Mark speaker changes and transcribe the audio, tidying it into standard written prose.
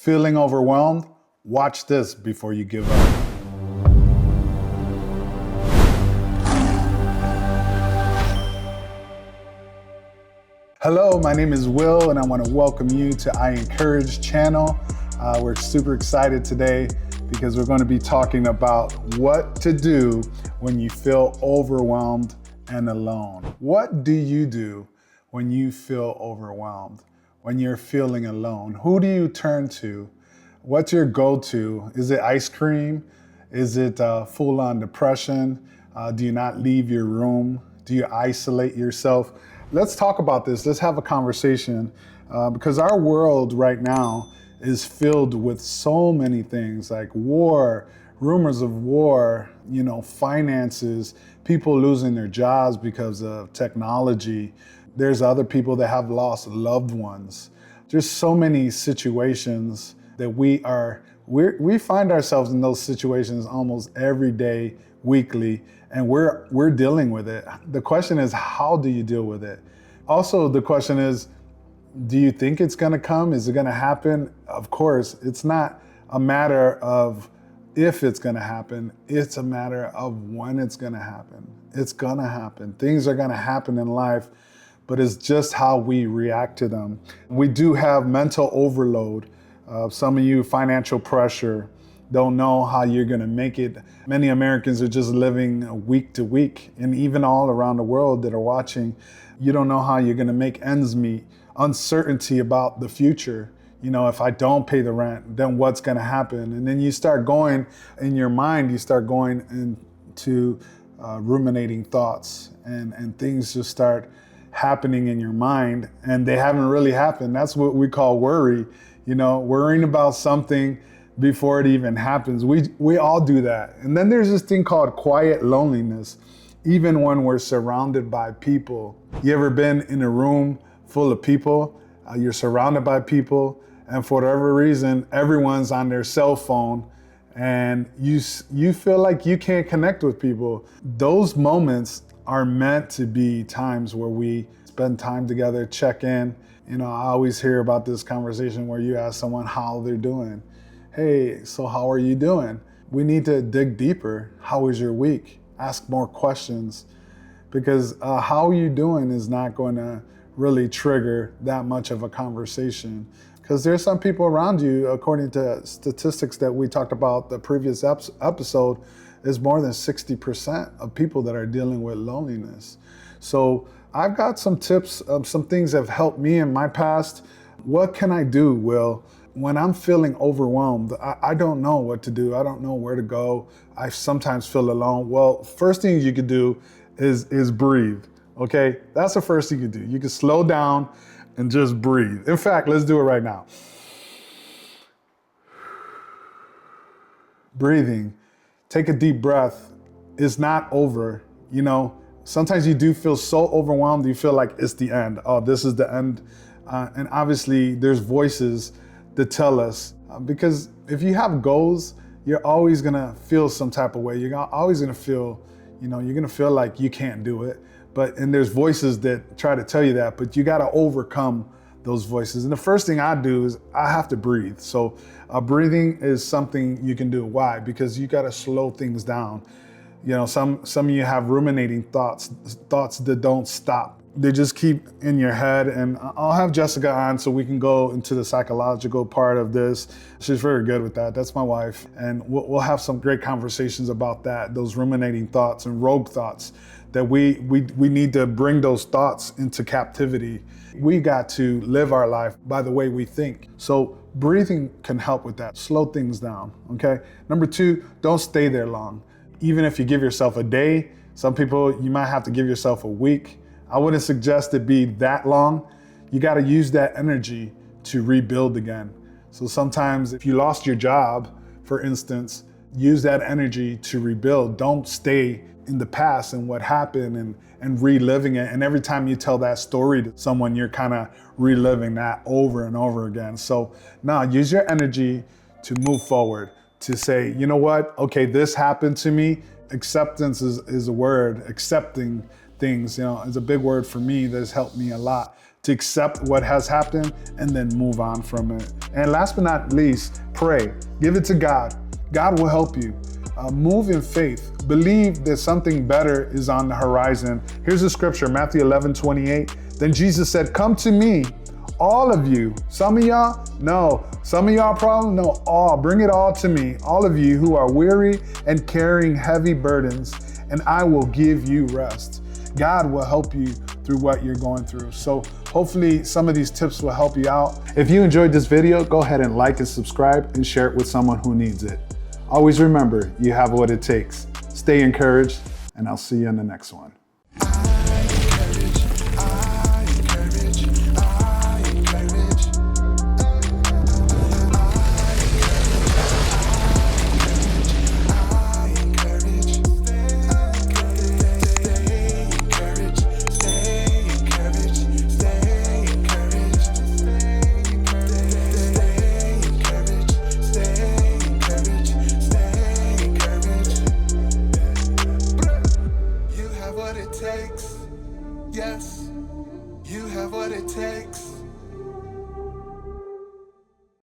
Speaker 1: Feeling overwhelmed? Watch this before you give up. Hello, my name is Will, and I want to welcome you to iEnCourage channel. We're super excited today because we're going to be talking about what to do when you feel overwhelmed and alone. What do you do when you feel overwhelmed? When you're feeling alone? Who do you turn to? What's your go-to? Is it ice cream? Is it full-on depression? Do you not leave your room? Do you isolate yourself? Let's talk about this. Let's have a conversation because our world right now is filled with so many things like war, rumors of war, finances, people losing their jobs because of technology. There's other people that have lost loved ones. There's so many situations that we find ourselves in those situations almost every day, weekly, and we're dealing with it. The question is, how do you deal with it? Also, the question is, do you think it's gonna come? Is it gonna happen? Of course, it's not a matter of if it's gonna happen, it's a matter of when it's gonna happen. It's gonna happen. Things are gonna happen in life, but it's just how we react to them. We do have mental overload. Some of you, financial pressure, don't know how you're gonna make it. Many Americans are just living week to week, and even all around the world that are watching, you don't know how you're gonna make ends meet. Uncertainty about the future. If I don't pay the rent, then what's gonna happen? And then you start going, in your mind, you start going into ruminating thoughts, and things just start happening in your mind, and they haven't really happened. That's what we call worry. Worrying about something before it even happens. We all do that. And then there's this thing called quiet loneliness, even when we're surrounded by people. You ever been in a room full of people? You're surrounded by people, and for whatever reason, everyone's on their cell phone, and you feel like you can't connect with people. Those moments are meant to be times where we spend time together, check in. I always hear about this conversation where you ask someone how they're doing. Hey, so how are you doing? We need to dig deeper. How was your week? Ask more questions, because how are you doing is not going to really trigger that much of a conversation. Because there's some people around you, according to statistics that we talked about the previous episode, is more than 60% of people that are dealing with loneliness. So I've got some tips, some things that have helped me in my past. What can I do, Will? When I'm feeling overwhelmed, I don't know what to do. I don't know where to go. I sometimes feel alone. Well, first thing you could do is breathe, okay? That's the first thing you do. You can slow down and just breathe. In fact, let's do it right now. Breathing. Take a deep breath. It's not over, Sometimes you do feel so overwhelmed, you feel like it's the end. Oh, this is the end. And obviously there's voices that tell us, because if you have goals, you're always gonna feel some type of way. You're always gonna feel, you're gonna feel like you can't do it. And there's voices that try to tell you that, but you gotta overcome those voices. And the first thing I do is I have to breathe. So breathing is something you can do. Why? Because you gotta slow things down. Some of you have ruminating thoughts that don't stop. They just keep in your head, and I'll have Jessica on so we can go into the psychological part of this. She's very good with that. That's my wife. And we'll have some great conversations about that, those ruminating thoughts and rogue thoughts, that we need to bring those thoughts into captivity. We got to live our life by the way we think. So breathing can help with that. Slow things down, okay? Number 2, don't stay there long. Even if you give yourself a day, some people, you might have to give yourself a week. I wouldn't suggest it be that long. You gotta use that energy to rebuild again. So sometimes if you lost your job, for instance, use that energy to rebuild. Don't stay in the past and what happened and reliving it. And every time you tell that story to someone, you're kind of reliving that over and over again. So now use your energy to move forward, to say, you know what, okay, this happened to me. Acceptance is a word. Accepting things, is a big word for me that has helped me a lot. to accept what has happened and then move on from it. And last but not least, pray. Give it to God. God will help you. Move in faith. Believe that something better is on the horizon. Here's the scripture, Matthew 11:28. Then Jesus said, "Come to me, all of you." Some of y'all, no. Some of y'all problem, no, all. Bring it all to me, all of you who are weary and carrying heavy burdens, and I will give you rest. God will help you through what you're going through. So hopefully some of these tips will help you out. If you enjoyed this video, go ahead and like and subscribe and share it with someone who needs it. Always remember, you have what it takes. Stay encouraged, and I'll see you in the next one.
Speaker 2: Yes, you have what it takes.